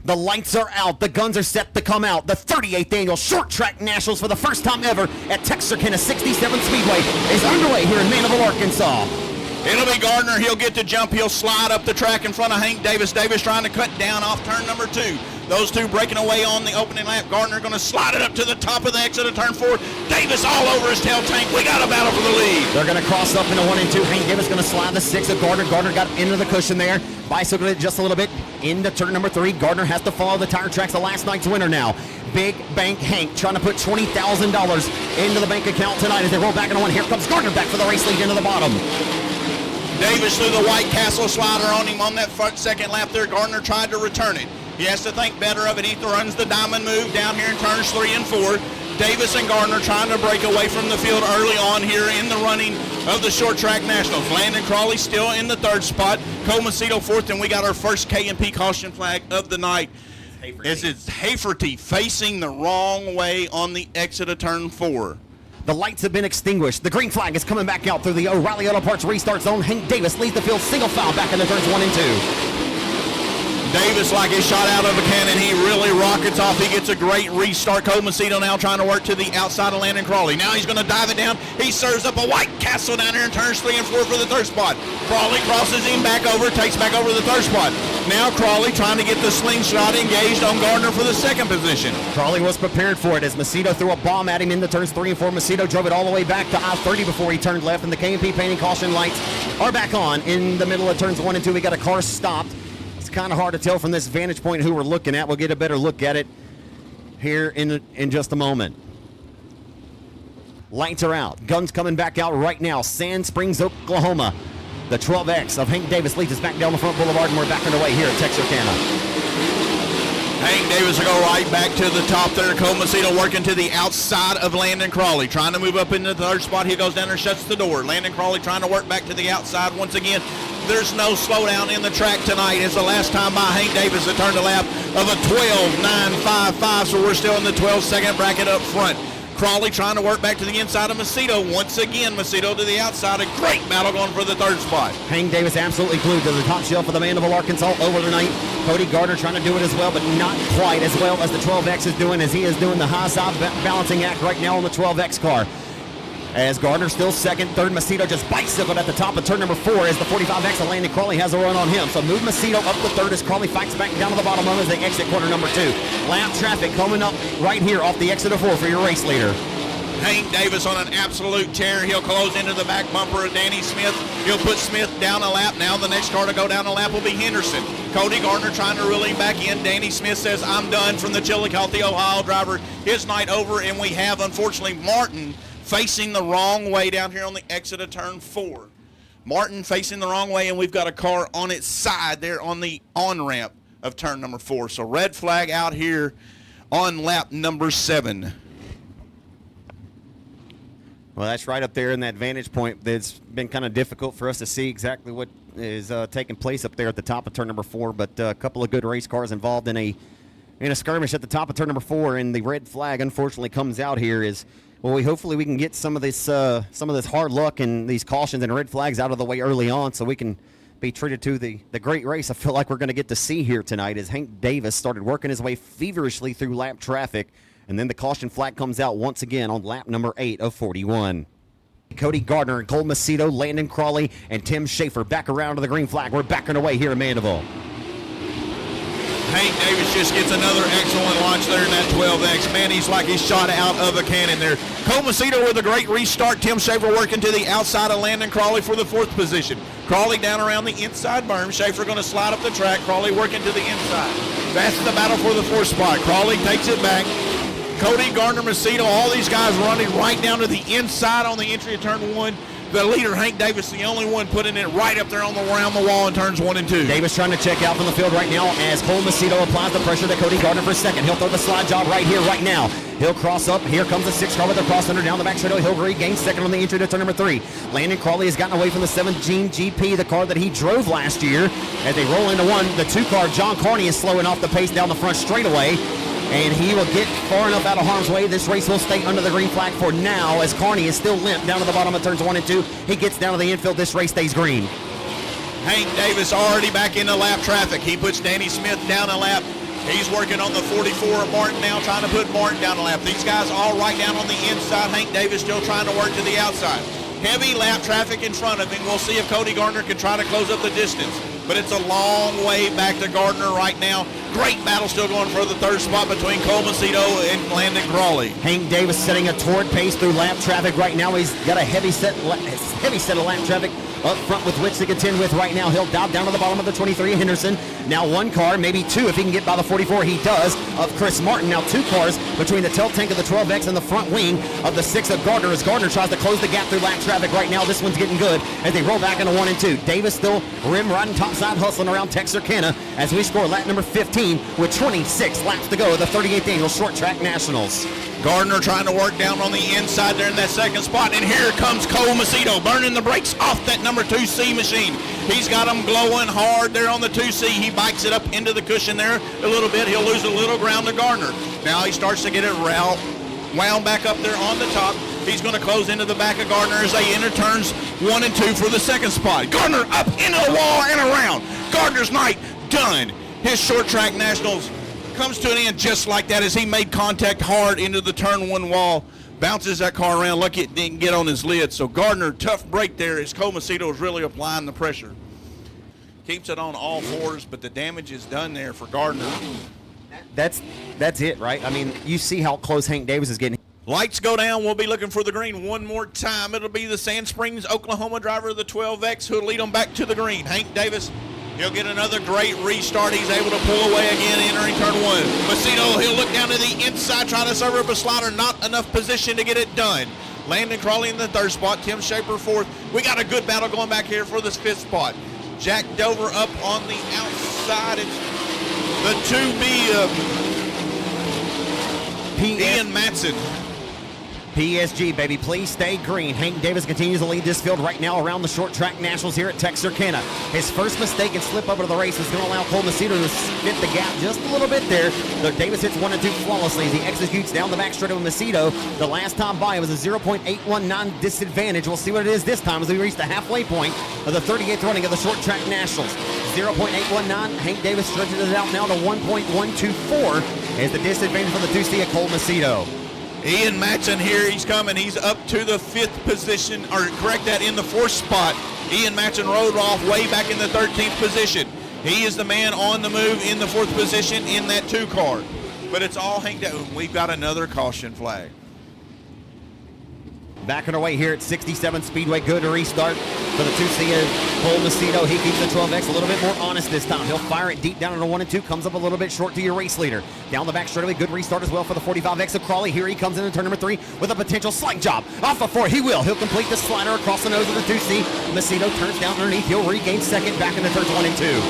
The lights are out. The guns are set to come out. The 38th Annual Short Track Nationals for the first time ever at Texarkana 67 Speedway is underway here in Manville, Arkansas. It'll be Gardner. He'll get the jump. He'll slide up the track in front of Hank Davis. Davis trying to cut down off turn number 2. Those two breaking away on the opening lap. Gardner going to slide it up to the top of the exit of turn 4. Davis all over his tail tank. We got a battle for the lead. They're going to cross up into 1 and 2. Hank Davis going to slide the 6 of Gardner. Gardner got into the cushion there. Bicycled it just a little bit into turn number 3. Gardner has to follow the tire tracks of last night's winner now. Big Bank Hank trying to put $20,000 into the bank account tonight as they roll back into 1. Here comes Gardner back for the race lead into the bottom. Davis threw the White Castle slider on him on that front second lap there. Gardner tried to return it. He has to think better of it. He runs the diamond move down here in turns 3 and 4. Davis and Gardner trying to break away from the field early on here in the running of the Short Track Nationals. Landon Crawley still in the 3rd spot. Cole Macedo 4th, and we got our first K&P caution flag of the night. It's Haferty facing the wrong way on the exit of turn 4. The lights have been extinguished. The green flag is coming back out through the O'Reilly Auto Parts restart zone. Hank Davis leads the field single file back into turns 1 and 2. Davis, like he shot out of a cannon, he really rockets off. He gets a great restart. Cole Macedo now trying to work to the outside of Landon Crawley. Now he's going to dive it down. He serves up a White Castle down here in turns 3 and 4 for the 3rd spot. Crawley crosses him back over, takes back over the 3rd spot. Now Crawley trying to get the slingshot engaged on Gardner for the 2nd position. Crawley was prepared for it as Macedo threw a bomb at him into turns 3 and 4. Macedo drove it all the way back to I-30 before he turned left, and the K&P painting caution lights are back on in the middle of turns 1 and 2. We got a car stopped. It's kind of hard to tell from this vantage point who we're looking at. We'll get a better look at it here in just a moment. Lights are out. Guns coming back out right now. Sand Springs, Oklahoma. The 12X of Hank Davis leads us back down the front boulevard, and we're back underway here at Texarkana. Hank Davis will go right back to the top there. Cole Macedo working to the outside of Landon Crawley. Trying to move up into the 3rd spot. He goes down there, shuts the door. Landon Crawley trying to work back to the outside once again. There's no slowdown in the track tonight. It's the last time by Hank Davis that turned a lap of a 12.955, so we're still in the 12-second bracket up front. Crawley trying to work back to the inside of Macedo. Once again, Macedo to the outside. A great battle going for the 3rd spot. Hank Davis absolutely glued to the top shelf of the Manville, Arkansas over tonight. Cody Gardner trying to do it as well, but not quite as well as the 12X is doing, as he is doing the high side balancing act right now on the 12X car. As Gardner still 2nd, 3rd, Macedo just bicycled at the top of turn number 4 as the 45X of Landon Crawley has a run on him. So move Macedo up the 3rd as Crawley fights back down to the bottom of as they exit corner number 2. Lap traffic coming up right here off the exit of 4 for your race leader. Hank Davis on an absolute tear. He'll close into the back bumper of Danny Smith. He'll put Smith down a lap. Now the next car to go down a lap will be Henderson. Cody Gardner trying to reel him back in. Danny Smith says, I'm done, from the Chillicothe, Ohio driver. His night over, and we have, unfortunately, Martin facing the wrong way down here on the exit of turn 4. Martin facing the wrong way, and we've got a car on its side there on the on-ramp of turn number 4. So red flag out here on lap number 7. Well, that's right up there in that vantage point. It's been kind of difficult for us to see exactly what is taking place up there at the top of turn number 4, but a couple of good race cars involved in a skirmish at the top of turn number 4, and the red flag unfortunately comes out here is, well, hopefully we can get some of this hard luck and these cautions and red flags out of the way early on so we can be treated to the great race I feel like we're going to get to see here tonight as Hank Davis started working his way feverishly through lap traffic, and then the caution flag comes out once again on lap number 8 of 41. Cody Gardner and Cole Macedo, Landon Crawley, and Tim Schaefer back around to the green flag. We're back underway here in Mandeville. Hank Davis just gets another excellent launch there in that 12X. Man, he's like he's shot out of a cannon there. Cole Macedo with a great restart. Tim Schaefer working to the outside of Landon Crawley for the 4th position. Crawley down around the inside berm. Schaefer going to slide up the track. Crawley working to the inside. That's the battle for the 4th spot. Crawley takes it back. Cody Gardner, Macedo, all these guys running right down to the inside on the entry of turn 1. The leader, Hank Davis, the only one putting it right up there around the wall in turns 1 and 2. Davis trying to check out from the field right now as Cole Macedo applies the pressure to Cody Gardner for 2nd. He'll throw the slide job right here, right now. He'll cross up. Here comes the 6 car with the cross under down the back straight. He'll regain 2nd on the entry to turn number 3. Landon Crawley has gotten away from the 17 GP, the car that he drove last year. As they roll into 1, the 2 car, John Carney, is slowing off the pace down the front straightaway. And he will get far enough out of harm's way. This race will stay under the green flag for now as Carney is still limp down to the bottom of turns 1 and 2. He gets down to the infield. This race stays green. Hank Davis already back into lap traffic. He puts Danny Smith down a lap. He's working on the 44 of Martin now, trying to put Martin down the lap. These guys all right down on the inside. Hank Davis still trying to work to the outside. Heavy lap traffic in front of him. We'll see if Cody Gardner can try to close up the distance. But it's a long way back to Gardner right now. Great battle still going for the third spot between Cole Macedo and Landon Crawley. Hank Davis setting a torrid pace through lap traffic right now. He's got a heavy set of lap traffic up front with which to contend with right now. He'll dive down to the bottom of the 23 Henderson. Now one car, maybe two if he can get by the 44. He does, of Chris Martin. Now two cars between the tail tank of the 12X and the front wing of the 6 of Gardner as Gardner tries to close the gap through lap traffic right now. This one's getting good as they roll back into 1 and 2. Davis still rim riding topside hustling around Texarkana as we score lap number 15 with 26 laps to go. The 38th annual Short Track Nationals. Gardner trying to work down on the inside there in that second spot, and here comes Cole Macedo burning the brakes off that number 2C machine. He's got them glowing hard there on the 2C. He bikes it up into the cushion there a little bit. He'll lose a little ground to Gardner. Now he starts to get it wound back up there on the top. He's going to close into the back of Gardner as they enter turns 1 and 2 for the second spot. Gardner up into the wall and around. Gardner's night done. His Short Track Nationals comes to an end just like that as he made contact hard into the turn 1 wall. Bounces that car around. Lucky it didn't get on his lid. So Gardner, tough break there as Cole Macedo is really applying the pressure. Keeps it on all fours, but the damage is done there for Gardner. That's it, right? I mean, you see how close Hank Davis is getting. Lights go down. We'll be looking for the green one more time. It'll be the Sand Springs, Oklahoma driver of the 12X who'll lead them back to the green. Hank Davis, he'll get another great restart. He's able to pull away again, entering turn 1. Macedo, he'll look down to the inside, trying to serve up a slider. Not enough position to get it done. Landon Crawley in the third spot. Tim Shaper fourth. We got a good battle going back here for this 5th spot. Jack Dover up on the outside. It's the 2B of Ian Matson. PSG, baby, please stay green. Hank Davis continues to lead this field right now around the Short Track Nationals here at Texarkana. His first mistake and slip over to the race is going to allow Cole Macedo to fit the gap just a little bit there. Davis hits 1 and 2 flawlessly as he executes down the back straight of Macedo. The last time by, it was a 0.819 disadvantage. We'll see what it is this time as we reach the halfway point of the 38th running of the Short Track Nationals. 0.819. Hank Davis stretches it out now to 1.124 as the disadvantage for the 2C of Cole Macedo. Ian Matson here, he's coming. He's up to the 5th position, or correct that, in the 4th spot. Ian Matson rode off way back in the 13th position. He is the man on the move in the 4th position in that 2 car. But it's all Hank Davis. We've got another caution flag. Back on our way here at 67 Speedway. Good restart for the 2C of Cole Macedo. He keeps the 12X a little bit more honest this time. He'll fire it deep down into 1 and 2. Comes up a little bit short to your race leader. Down the back straightaway. Good restart as well for the 45X of Crawley. Here he comes into turn number 3 with a potential slight job. Off the 4. He'll complete the slider across the nose of the 2C. Macedo turns down underneath. He'll regain second back into turns 1 and 2.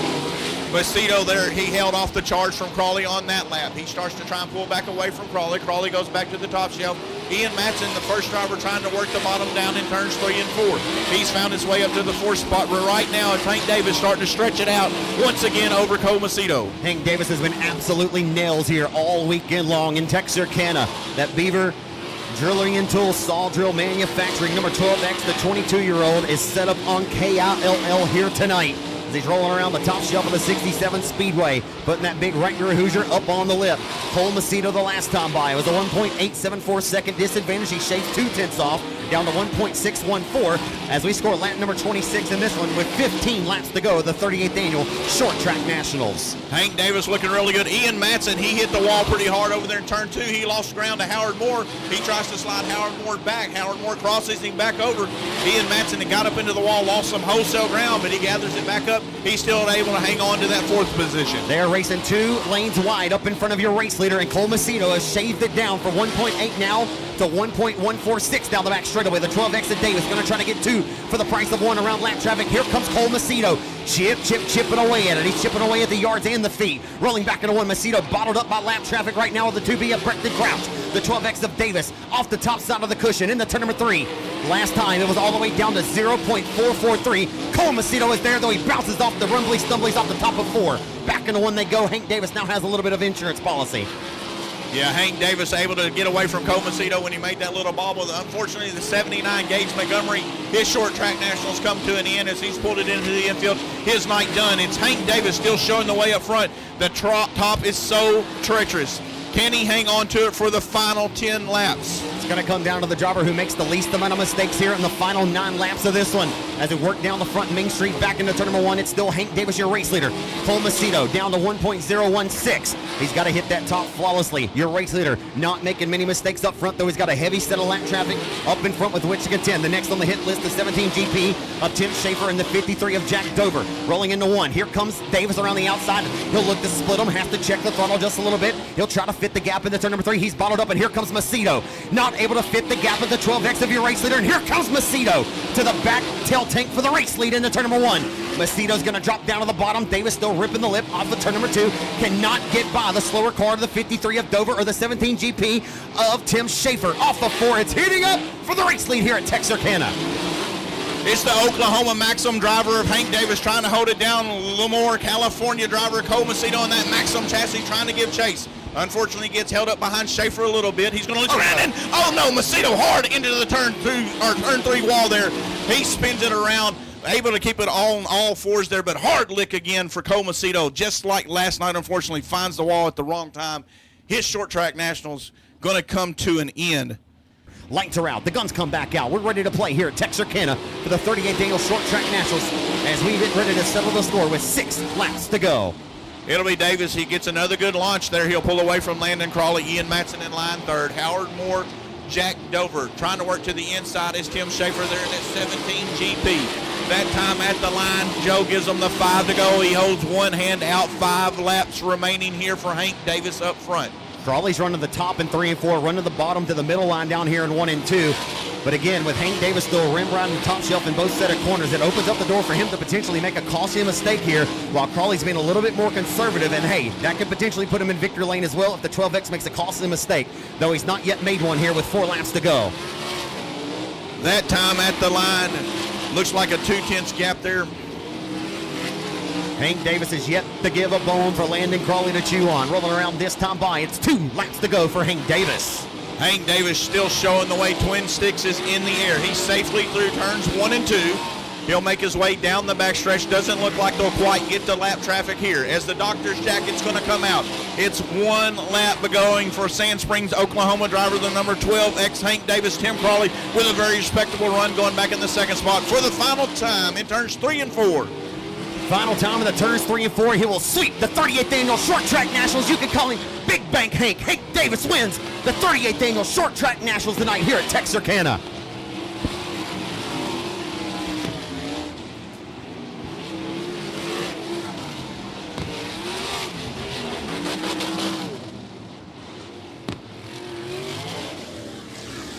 Macedo there, he held off the charge from Crawley on that lap. He starts to try and pull back away from Crawley. Crawley goes back to the top shelf. Ian Matson, the first driver, trying to work the bottom down in turns 3 and 4. He's found his way up to the 4th spot where right now it's Hank Davis starting to stretch it out once again over Cole Macedo. Hank Davis has been absolutely nails here all weekend long in Texarkana. That Beaver Drilling and Tool Saw Drill Manufacturing number 12X, the 22-year-old, is set up on KILL here tonight. He's rolling around the top shelf of the 67 Speedway, putting that big Wrangler Hoosier up on the lip. Cole Macedo the last time by, it was a 1.874 second disadvantage. He shaved 2/10 off, down to 1.614 as we score lap number 26 in this one with 15 laps to go, the 38th annual Short Track Nationals. Hank Davis looking really good. Ian Matson, he hit the wall pretty hard over there in turn 2. He lost ground to Howard Moore. He tries to slide Howard Moore back. Howard Moore crosses him back over. Ian Matson got up into the wall, lost some wholesale ground, but he gathers it back up. He's still able to hang on to that 4th position. They're racing 2 lanes wide up in front of your race leader, and Cole Macedo has shaved it down from 1.8 now to 1.146 down the back straightaway. The 12X of Davis going to try to get 2 for the price of 1 around lap traffic. Here comes Cole Macedo. Chipping away at it. He's chipping away at the yards and the feet. Rolling back into 1. Macedo bottled up by lap traffic right now with the 2B of Brecton Crouch. The 12X of Davis off the top side of the cushion into turn number 3. Last time it was all the way down to 0.443. Cole Macedo is there, though he bounces off the rumblies, stumblies off the top of 4. Back into 1 they go. Hank Davis now has a little bit of insurance policy. Yeah, Hank Davis able to get away from Comacito when he made that little bobble. Unfortunately, the 79 Gage Montgomery, his short track nationals come to an end as he's pulled it into the infield. His night done. It's Hank Davis still showing the way up front. The top is so treacherous. Can he hang on to it for the final 10 laps? It's going to come down to the driver who makes the least amount of mistakes here in the final 9 laps of this one. As we work down the front Main Street back into turn number 1, it's still Hank Davis, your race leader. Cole Macedo down to 1.016. He's got to hit that top flawlessly. Your race leader not making many mistakes up front, though he's got a heavy set of lap traffic up in front with which to contend. The next on the hit list, the 17 GP of Tim Schaefer and the 53 of Jack Dover. Rolling into 1. Here comes Davis around the outside. He'll look to split them, has to check the throttle just a little bit. He'll try to fit the gap into turn number 3. He's bottled up, and here comes Macedo. Not able to fit the gap of the 12X of your race leader, and here comes Macedo to the back tail tank for the race lead into turn number 1. Macedo's going to drop down to the bottom. Davis still ripping the lip off the turn number 2. Cannot get by the slower car to the 53 of Dover or the 17 GP of Tim Schaefer. Off the 4, it's heating up for the race lead here at Texarkana. It's the Oklahoma Maxim driver of Hank Davis trying to hold it down. Lemoore, California driver Cole Macedo on that Maxim chassis trying to give chase. Unfortunately, gets held up behind Schaefer a little bit. He's going to lose ground. Oh no, Macedo hard into the turn 3 wall there. He spins it around, able to keep it on all fours there, but hard lick again for Cole Macedo. Just like last night, unfortunately, finds the wall at the wrong time. His short track nationals going to come to an end. Lights are out. The guns come back out. We're ready to play here at Texarkana for the 38th annual Short Track Nationals as we get ready to settle the score with 6 laps to go. It'll be Davis. He gets another good launch there. He'll pull away from Landon Crawley. Ian Matson in line 3rd. Howard Moore, Jack Dover. Trying to work to the inside is Tim Schaefer there in that 17 GP. That time at the line, Joe gives him the 5 to go. He holds one hand out. 5 laps remaining here for Hank Davis up front. Crawley's running the top in 3 and 4, running the bottom to the middle line down here in 1 and 2. But again, with Hank Davis still rim riding the top shelf in both set of corners, it opens up the door for him to potentially make a costly mistake here, while Crawley's being a little bit more conservative. And hey, that could potentially put him in victory lane as well if the 12X makes a costly mistake, though he's not yet made one here with 4 laps to go. That time at the line, looks like a 2/10 gap there. Hank Davis is yet to give a bone for Landon Crawley to chew on. Rolling around this time by, it's 2 laps to go for Hank Davis. Hank Davis still showing the way. Twin Sticks is in the air. He's safely through turns 1 and 2. He'll make his way down the backstretch. Doesn't look like they'll quite get to lap traffic here as the doctor's jacket's going to come out. It's 1 lap going for Sand Springs, Oklahoma driver, the number 12X Hank Davis, Tim Crawley, with a very respectable run going back in the 2nd spot for the final time in turns 3 and 4. Final time in the turns 3 and 4. He will sweep the 38th annual Short Track Nationals. You can call him Big Bank Hank. Hank Davis wins the 38th annual Short Track Nationals tonight here at Texarkana.